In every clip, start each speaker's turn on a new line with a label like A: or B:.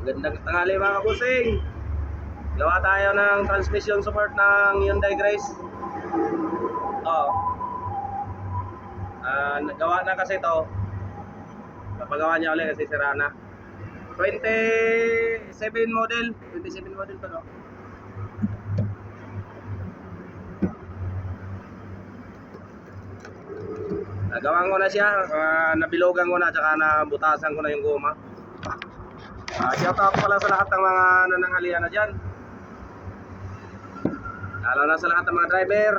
A: Gandang tanghali mga kabusing. Gawa tayo ng transmission support ng Hyundai Grace. Nagawa na kasi ito. Papagawa niya ulit kasi sira na. 27 model pa, no? Nagawan ko na siya, nabilogan ko na, tsaka nabutasan ko na yung guma. Shout out pala sa lahat ng mga nananghalian na dyan. Lalo na sa lahat ng mga driver,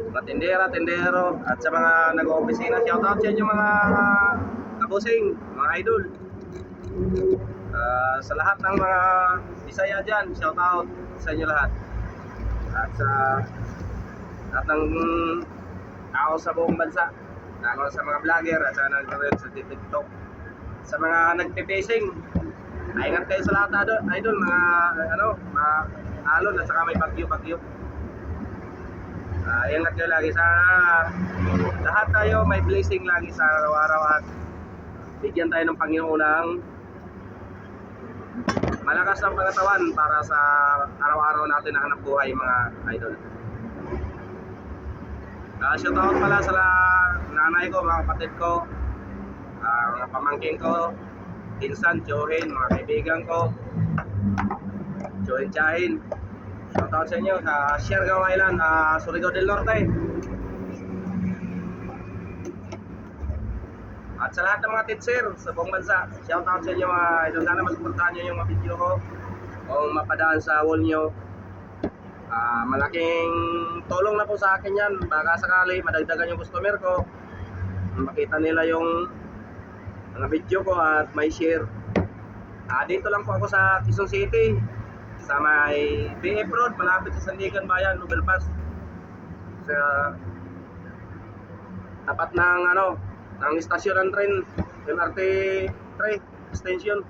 A: mga tindera, tindero, at sa mga nag-opisina. Shout out sa inyo mga kabusing, mga idol. Sa lahat ng mga Bisaya dyan, shout out sa inyo lahat. At sa lahat ng tao sa buong bansa, lalo sa mga vlogger at sa nag-reel sa TikTok. Sa mga nagpe-facing, ingat kayo sa lahat idol, mga mga alon at saka may bagyo. Ingat kayo lagi sa lahat tayo, may blessing lagi sa araw-araw at bigyan tayo ng Panginoon ng malakas ng pangatawan para sa araw-araw natin na hanap buhay mga idol. Shout out pala sa nanay ko, mga kapatid ko, mga pamangkin ko, Insan, Johin, mga kaibigan ko, Johin Chahin. Shout out sa inyo sa Siargao Island, Surigao del Norte. At sa lahat ng mga teacher sa buong bansa, shout out sa inyo mga idol. Sana masuportahan nyo yung mga video ko kung mapadaan sa wall nyo. Malaking tulong na po sa akin yan. Baka sakali madagdagan yung customer ko, makita nila yung mga video ko at may share. Dito lang po ako sa Quezon City, sa may BF Road, malapit sa Sandigan Bayan, Nobel Pass, sa tapat ng ng istasyon ng tren, MRT 3 extension.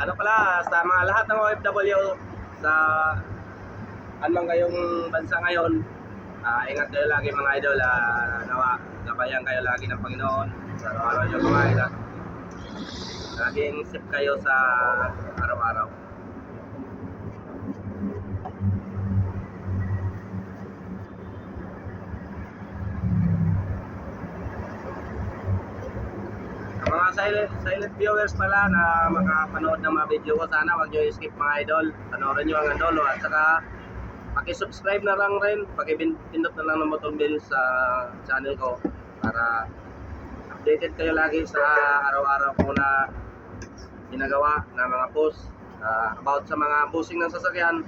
A: At pala sa mga lahat ng OFW sa anong kayong bansa ngayon, ingat kayo lagi mga idol. Nawa gabayan kayo lagi ng Panginoon sa araw-araw nyo kumain at laging safe kayo sa araw-araw. Mga silent viewers pala na makapanood ng mga video ko, sana wag nyo i-skip mga idol. Panoorin nyo ang dulo at saka paki-subscribe na lang rin, paki-pindot na lang ng button bell sa channel ko para updated kayo lagi sa araw-araw ko na ginagawa na mga post about sa mga busing ng sasakyan.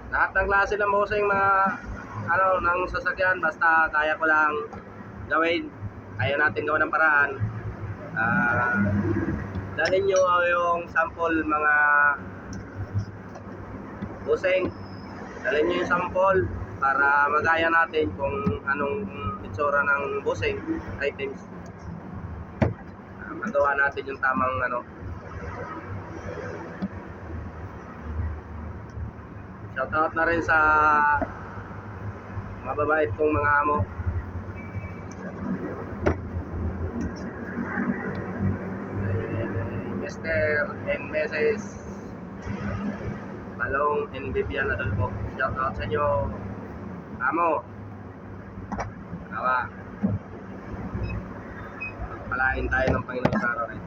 A: Lahat ng klase ng busing mga ng sasakyan, basta kaya ko lang gawin. Kaya natin gawa ng paraan. Dalhin nyo yung sample mga busing. Dalhin nyo yung sample para magaya natin kung anong itsura ng busing items. Magawa natin yung tamang Shoutout na rin sa mababait kong mga amo. Mr. and Mrs. Balong and Vivian Adolfo. Shout out sa inyo, amo. Nawa palain tayo ng Panginoon sa araw ito.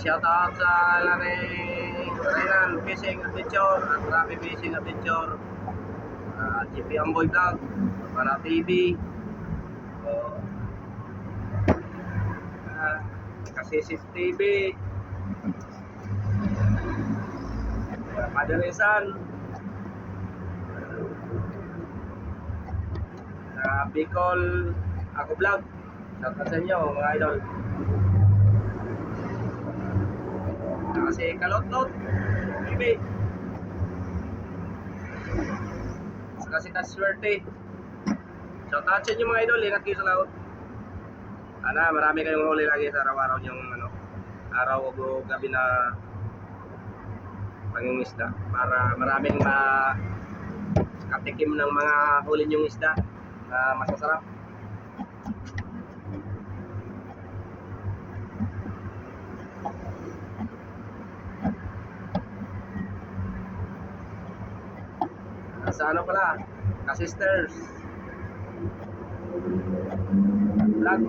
A: Shout out sa Renan Fishing Adventure at Rafi Fishing Adventure, GP Amboy Vlog, para TV, Kasisis TV, Padalisan, Bicol Ako Vlog. Shout out sa inyo mga idol. Kasi kalot-lot, baby. Saka si Taswerte. Shout out sa inyo mga idol, ingat kayo sa laot. Sana marami kayong huli lagi sa araw-araw yung araw o gabi na pangingisda para maraming katikim ng mga huli nyong isda na masasarap. Sa ano pala, ka-sisters vlog.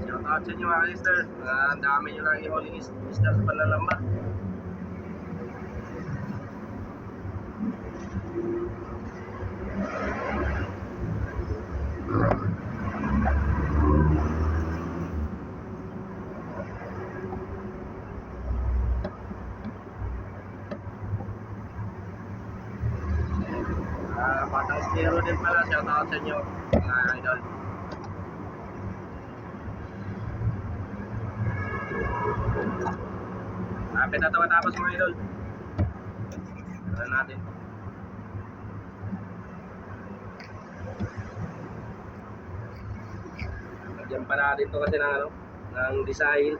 A: Shout out sa inyo mga ka-sisters. Ang dami nyo lang ihuling isda sa panlalamba. Batang Spiro din pala, shout out sa inyo mga idol. Lapit na matapos mga idol. Ano natin? Lagyan pa natin ito kasi ng design.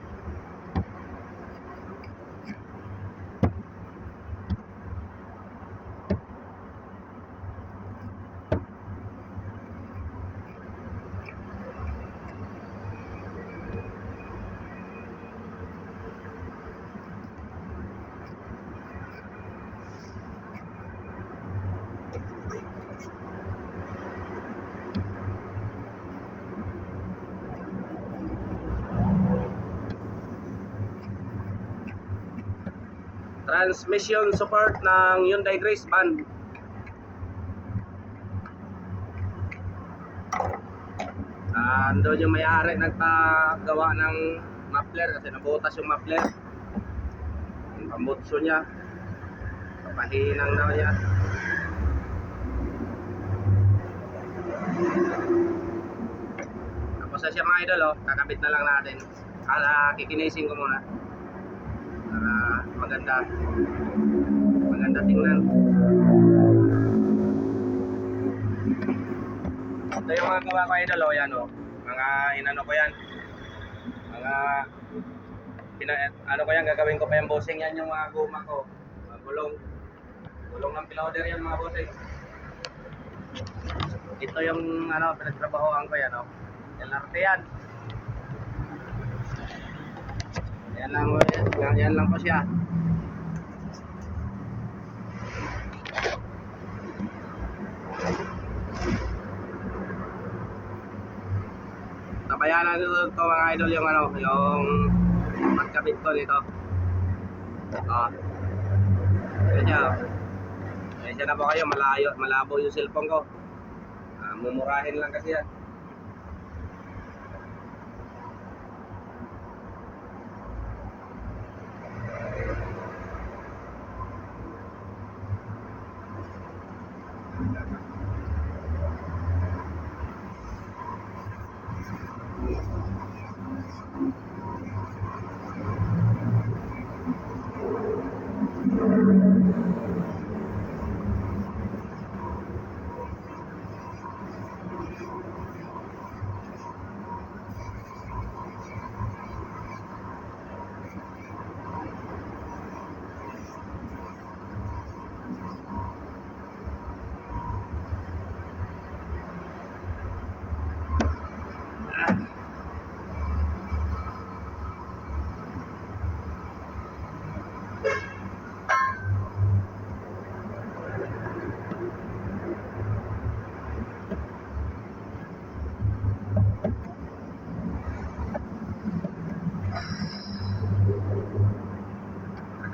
A: Transmission support ng Hyundai Grace Band. Doon yung may-ari nagpagawa ng muffler kasi nabutas yung muffler. Yung pambutso niya, papahinang daw niya. Tapos na siya mga idol, kakabit na lang natin. Kikinising ko muna para maganda tingnan. Ito yung mga gawa ko idol, yan mga inano ko yan, mga ano ko yan, gagawin ko pa yung bossing. Yan yung mga guma ko, mga gulong ng piloder yan mga bossing. Ito yung pinagtrabahoan ko yan, LRT yan. Yan lang po siya. Tabayanan nito mga idol yung yung pagkabit ko nito. Kaya na po kayo, malabo yung cellphone ko. Mumurahin lang kasi yan.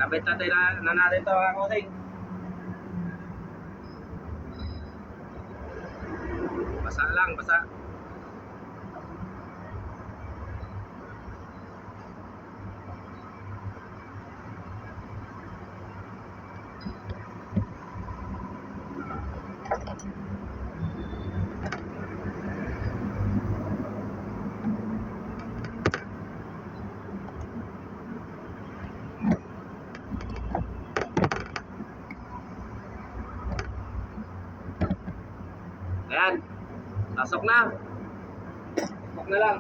A: Kabit na natin ito mga kusing. Basa lang, basa. Ayan. Pasok na. Pasok na lang.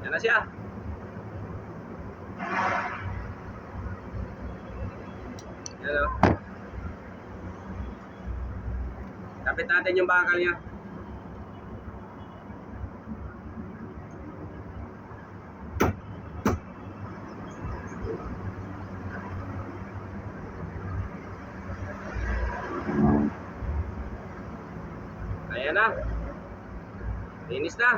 A: Yan na siya. Yan o. Kapit natin yung bakal niya. Ayan na. Linis na.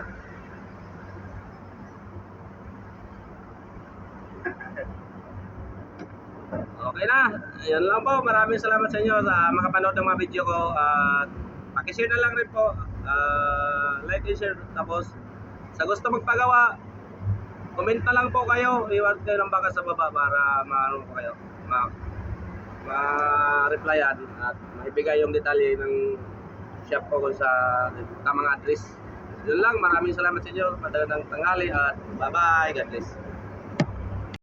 A: Okay na. Ayan lang po. Maraming salamat sa inyo sa makapanood ng mga video ko. At pakishare na lang rin po. Like and share. Tapos sa gusto magpagawa, comment na lang po kayo. Iwan kayo ng baka sa baba para maano po kayo. Ma-replyan at maibigay yung detalye ng shop ko kung sa tamang address. Yun lang. Maraming salamat sa inyo. Magandang tanghali at bye-bye. God bless.